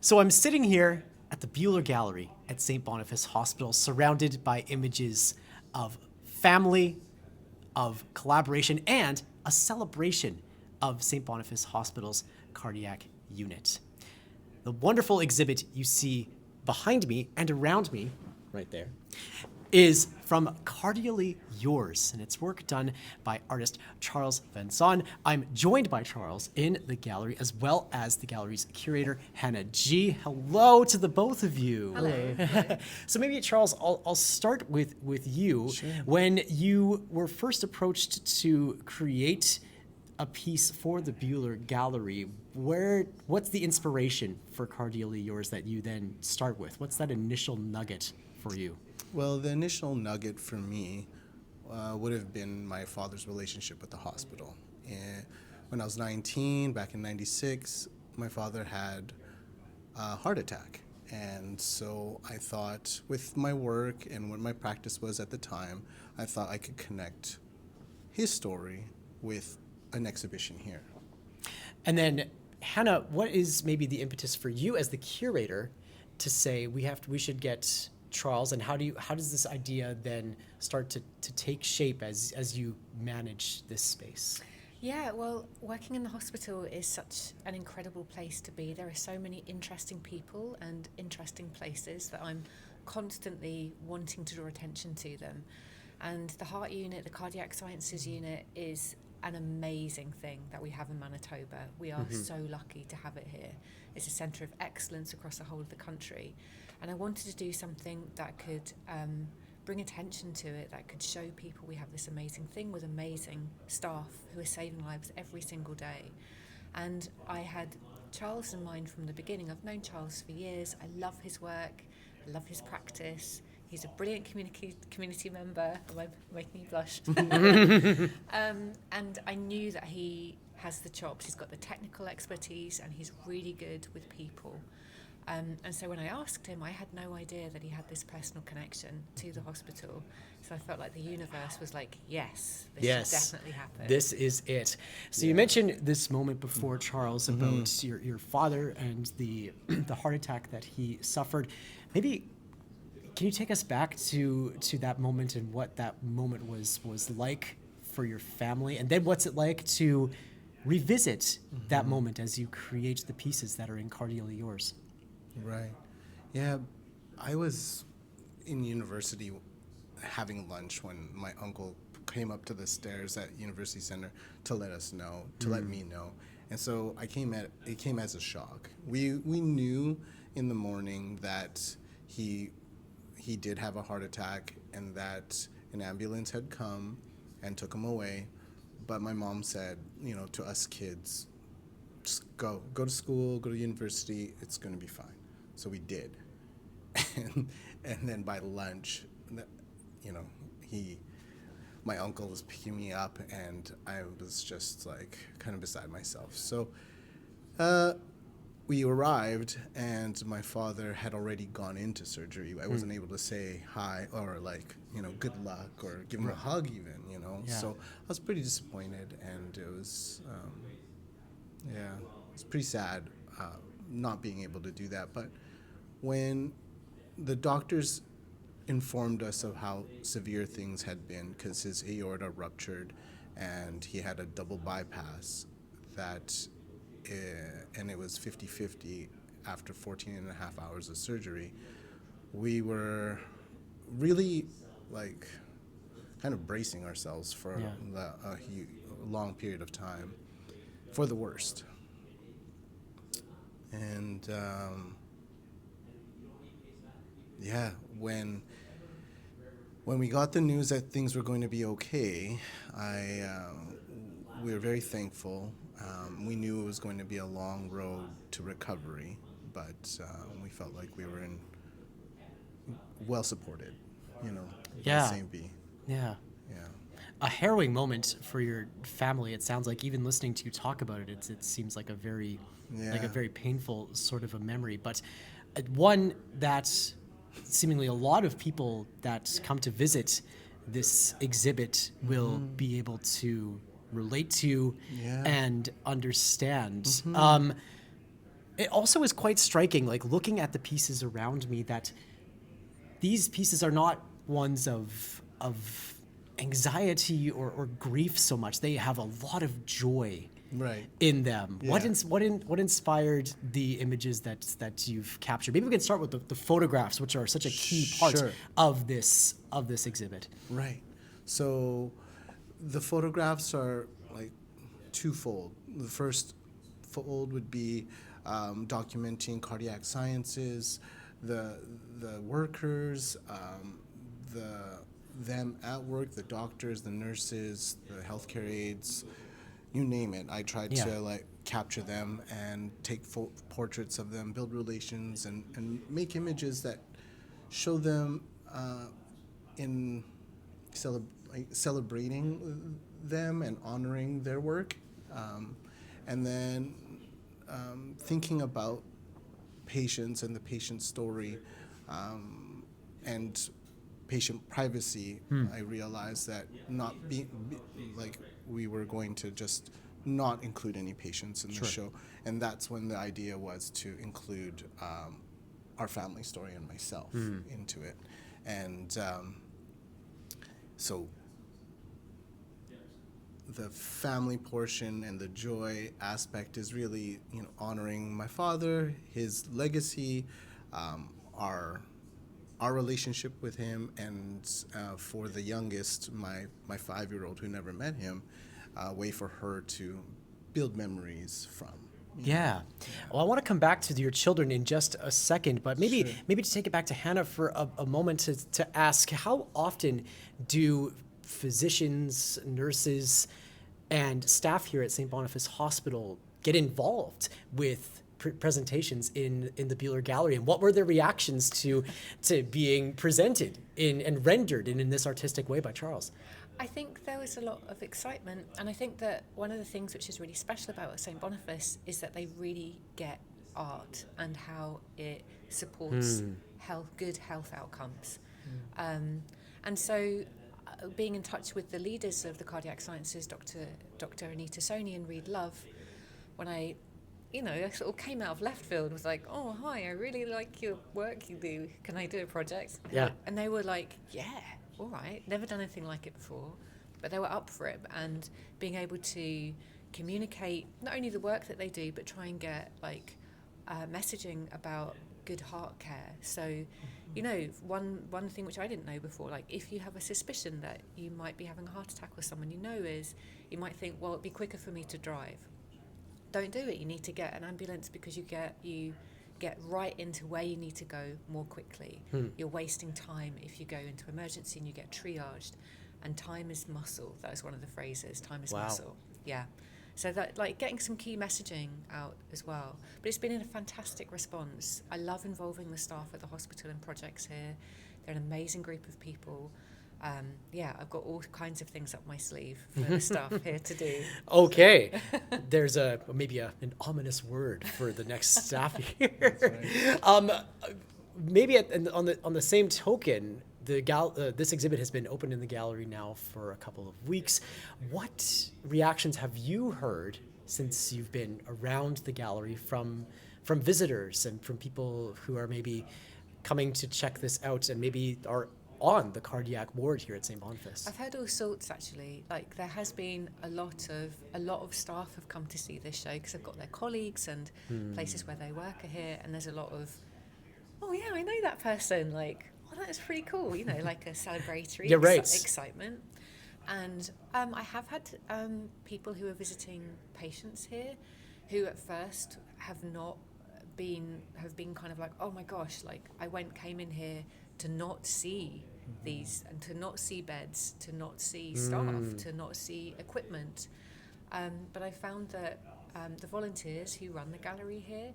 So I'm sitting here at the Buhler Gallery at St. Boniface Hospital, surrounded by images of family, of collaboration, and a celebration of St. Boniface Hospital's cardiac unit. The wonderful exhibit you see behind me and around me, right there, is from Cardially Yours, and it's work done by artist Charles Venzon. I'm joined by Charles in the gallery, as well as the gallery's curator, Hannah G. Hello to the both of you. Hello. So maybe, Charles, I'll start with you. Sure. When you were first approached to create a piece for the Buhler Gallery, what's the inspiration for Cardially Yours that you then start with? What's that initial nugget for you? Well, the initial nugget for me would have been my father's relationship with the hospital. And when I was 19, back in 96, my father had a heart attack. And so I thought, with my work and what my practice was at the time, I thought I could connect his story with an exhibition here. And then, Hannah, what is maybe the impetus for you as the curator to say we should get Charles, and how does this idea then start to take shape as you manage this space? Yeah, well, working in the hospital is such an incredible place to be. There are so many interesting people and interesting places that I'm constantly wanting to draw attention to them. And the heart unit, the cardiac sciences unit, is an amazing thing that we have in Manitoba. We are so lucky to have it here. It's a centre of excellence across the whole of the country. And I wanted to do something that could bring attention to it, that could show people we have this amazing thing with amazing staff who are saving lives every single day. And I had Charles in mind from the beginning. I've known Charles for years. I love his work. I love his practice. He's a brilliant community member. Am I making you blush? And I knew that he has the chops. He's got the technical expertise, and he's really good with people. And so when I asked him, I had no idea that he had this personal connection to the hospital. So I felt like the universe was like, yes, this should definitely happen. This is it. So you mentioned this moment before, Charles, about your father and the heart attack that he suffered. Maybe can you take us back to that moment and what that moment was like for your family? And then what's it like to revisit that moment as you create the pieces that are in Cardially Yours? Right. Yeah, I was in university having lunch when my uncle came up to the stairs at University Center to let us know, to let me know. And so it came as a shock. We knew in the morning that he did have a heart attack and that an ambulance had come and took him away. But my mom said, to us kids, just go to school, go to university, it's going to be fine. So we did. And then by lunch, my uncle was picking me up, and I was just like kind of beside myself. So we arrived, and my father had already gone into surgery. I wasn't able to say hi or good luck or give him a hug even, Yeah. So I was pretty disappointed, and it was, it's pretty sad not being able to do that. But when the doctors informed us of how severe things had been, because his aorta ruptured and he had a double bypass, and it was 50-50 after 14 and a half hours of surgery, we were really kind of bracing ourselves for a long period of time for the worst. And when we got the news that things were going to be okay, we were very thankful. We knew it was going to be a long road to recovery, but we felt like we were well supported, by St. B. Yeah. Yeah. A harrowing moment for your family. It sounds like, even listening to you talk about it, it seems like a very painful sort of a memory, but one that seemingly a lot of people that come to visit this exhibit will be able to relate to and understand. It also is quite striking, like looking at the pieces around me, that these pieces are not ones of anxiety or grief so much. They have a lot of joy Right. in them. What Yeah. what inspired the images that you've captured? Maybe we can start with the photographs, which are such a key part Sure. of this exhibit. Right. So the photographs are like twofold. The first fold would be documenting cardiac sciences, the workers, them at work, the doctors, the nurses, the healthcare aides, you name it. I tried Yeah. to like capture them and take portraits of them, build relations, and make images that show them in celebrating them and honoring their work, and then thinking about patients and the patient story, and patient privacy. I realized that not like we were going to just not include any patients in the show, and that's when the idea was to include our family story and myself into it, and so the family portion and the joy aspect is really, honoring my father, his legacy, our relationship with him, and for the youngest, my 5-year-old who never met him, a way for her to build memories from. Yeah. Well, I want to come back to your children in just a second, but maybe Sure. maybe to take it back to Hannah for a moment to ask, how often do physicians, nurses, and staff here at St. Boniface Hospital get involved with presentations in the Buhler Gallery, and what were their reactions to being presented and rendered in this artistic way by Charles? I think there was a lot of excitement, and I think that one of the things which is really special about St. Boniface is that they really get art and how it supports good health outcomes. And so being in touch with the leaders of the cardiac sciences, Dr. Anita Soni and Reed Love, when I sort of came out of left field, was like, oh, hi, I really like your work you do. Can I do a project? Yeah. And they were like, yeah, all right. Never done anything like it before, but they were up for it. And being able to communicate not only the work that they do, but try and get messaging about good heart care. So, one thing which I didn't know before, like if you have a suspicion that you might be having a heart attack with someone is you might think, well, it'd be quicker for me to drive. Don't do it. You need to get an ambulance because you get right into where you need to go more quickly. You're wasting time if you go into emergency and you get triaged. And time is muscle. That was one of the phrases. Time is muscle. Yeah. So that getting some key messaging out as well. But it's been a fantastic response. I love involving the staff at the hospital in projects here. They're an amazing group of people. I've got all kinds of things up my sleeve for the staff here to do. Okay, there's maybe an ominous word for the next staff here. Maybe on the same token, this exhibit has been open in the gallery now for a couple of weeks. What reactions have you heard since you've been around the gallery from visitors and from people who are maybe coming to check this out and maybe are on the cardiac ward here at St. Boniface? I've heard all sorts, actually. There has been a lot of staff have come to see this show because they've got their colleagues and places where they work are here, and there's a lot of, oh yeah, I know that person. Oh, that's pretty cool. Like a celebratory excitement. And I have had people who are visiting patients here, who at first have been kind of like, oh my gosh, I came in here to not see these, and to not see beds, to not see staff, to not see equipment. But I found that the volunteers who run the gallery here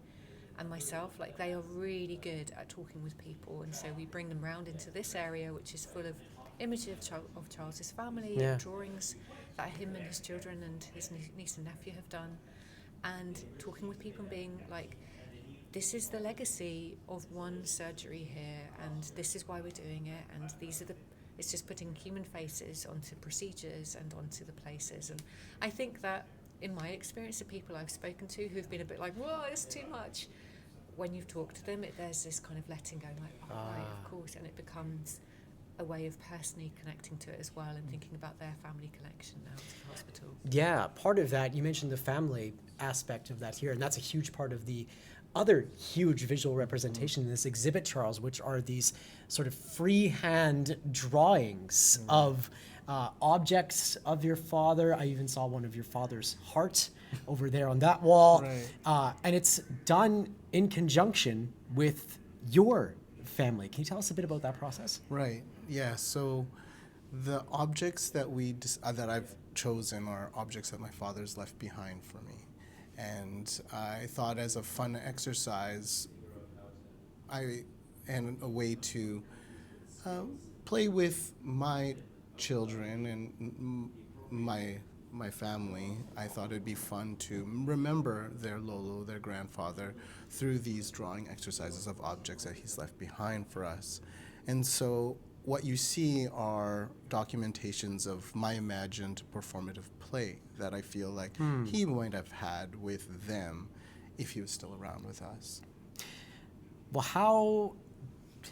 and myself, they are really good at talking with people. And so we bring them round into this area, which is full of images of Charles's family, and drawings that him and his children and his niece and nephew have done. And talking with people and being like, this is the legacy of one surgery here, and this is why we're doing it, and it's just putting human faces onto procedures and onto the places. And I think that in my experience, the people I've spoken to who've been a bit like, whoa, it's too much. When you've talked to them, there's this kind of letting go, like, oh, right, of course, and it becomes a way of personally connecting to it as well and thinking about their family connection now to the hospital. Yeah, part of that, you mentioned the family aspect of that here, and that's a huge part of the other huge visual representation in this exhibit, Charles, which are these sort of freehand drawings of objects of your father. I even saw one of your father's heart over there on that wall. Right. And it's done in conjunction with your family. Can you tell us a bit about that process? Right. Yeah. So the objects that that I've chosen are objects that my father's left behind for me, and I thought as a fun exercise, and a way to play with my children and my family, I thought it'd be fun to remember their Lolo, their grandfather, through these drawing exercises of objects that he's left behind for us. And so what you see are documentations of my imagined performative play that I feel like he might have had with them if he was still around with us. Well, how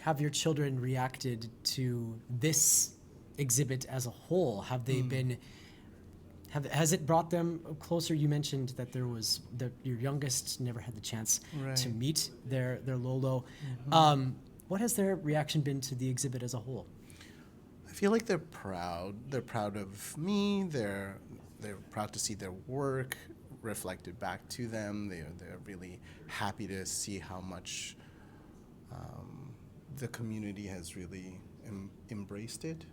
have your children reacted to this exhibit as a whole? Have they been... Has it brought them closer? You mentioned that your youngest never had the chance to meet their Lolo. What has their reaction been to the exhibit as a whole? I feel like they're proud. They're proud of me. They're proud to see their work reflected back to them. They're really happy to see how much the community has really embraced it.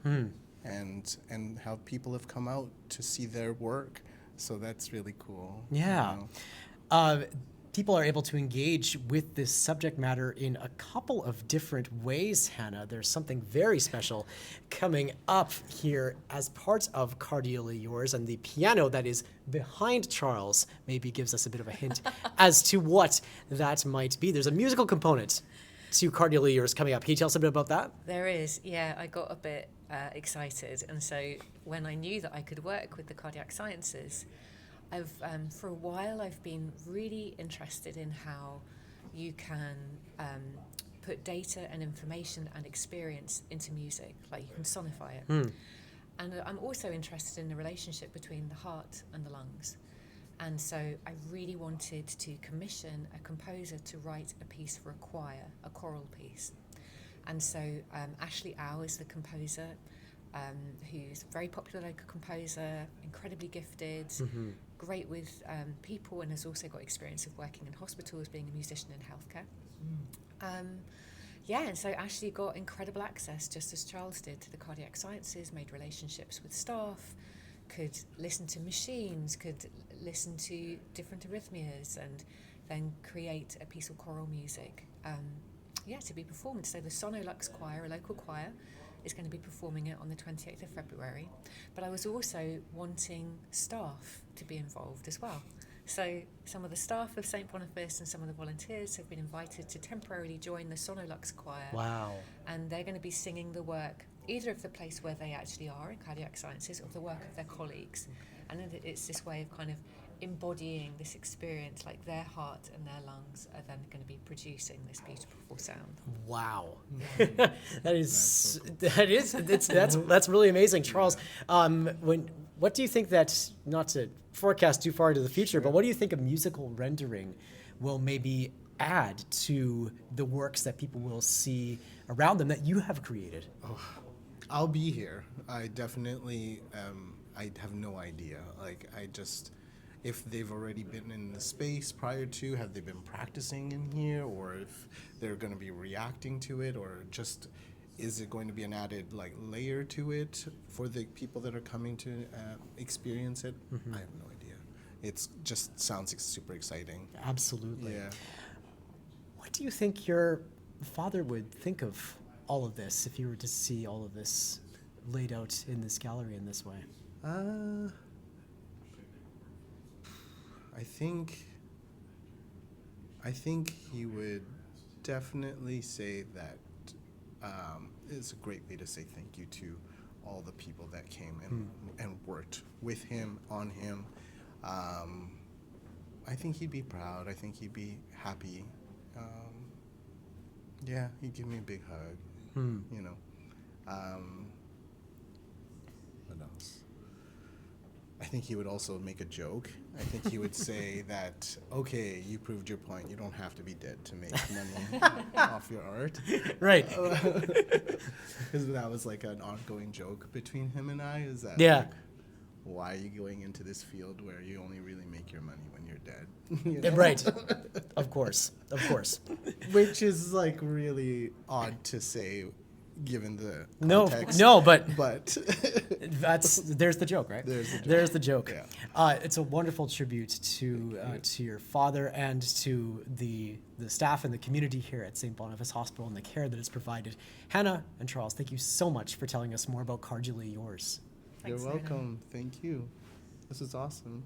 And how people have come out to see their work. So that's really cool. Yeah. You know? People are able to engage with this subject matter in a couple of different ways, Hannah. There's something very special coming up here as part of Cardially Yours, and the piano that is behind Charles maybe gives us a bit of a hint as to what that might be. There's a musical component to Cardially Yours coming up. Can you tell us a bit about that? There is, yeah. I got a bit excited, and so when I knew that I could work with the cardiac sciences, for a while I've been really interested in how you can put data and information and experience into music, like you can sonify it. And I'm also interested in the relationship between the heart and the lungs. And so I really wanted to commission a composer to write a piece for a choir, a choral piece. And so Ashley Au is the composer, who's a very popular local composer, incredibly gifted, great with people, and has also got experience of working in hospitals, being a musician in healthcare. And so Ashley got incredible access, just as Charles did, to the cardiac sciences, made relationships with staff, could listen to machines, could listen to different arrhythmias, and then create a piece of choral music to be performed. So the Sonolux Choir, a local choir, is going to be performing it on the 28th of February. But I was also wanting staff to be involved as well. So some of the staff of St. Boniface and some of the volunteers have been invited to temporarily join the Sonolux Choir. Wow. And they're going to be singing the work, either of the place where they actually are in cardiac sciences or the work of their colleagues. And then it's this way of kind of embodying this experience, like their heart and their lungs are then going to be producing this beautiful sound. Wow. That's really amazing. Charles, what do you think that, not to forecast too far into the future, but what do you think a musical rendering will maybe add to the works that people will see around them that you have created? I'll be here. I definitely, I have no idea. If they've already been in the space prior to, have they been practicing in here, or if they're going to be reacting to it, or just is it going to be an added layer to it for the people that are coming to experience it? I have no idea. It just sounds super exciting. Absolutely. Yeah. What do you think your father would think of all of this if he were to see all of this laid out in this gallery in this way? I think he would definitely say that it's a great way to say thank you to all the people that came and worked with him, on him. I think he'd be proud. I think he'd be happy. Yeah, he'd give me a big hug. You know. What else? I think he would also make a joke. I think he would say that, okay, you proved your point. You don't have to be dead to make money off your art. Right. Because that was like an ongoing joke between him and I. Is that Yeah. like, why are you going into this field where you only really make your money when you're dead? You Yeah, know? right. Of course. Which is like really odd to say, given the No, context. no, but But there's the joke, right? There's the joke. Yeah. It's a wonderful tribute to your father and to the staff and the community here at St. Boniface Hospital and the care that it's provided. Hannah and Charles, thank you so much for telling us more about Cardially Yours. You're Thanks, Nolan. welcome. Thank you. This is awesome.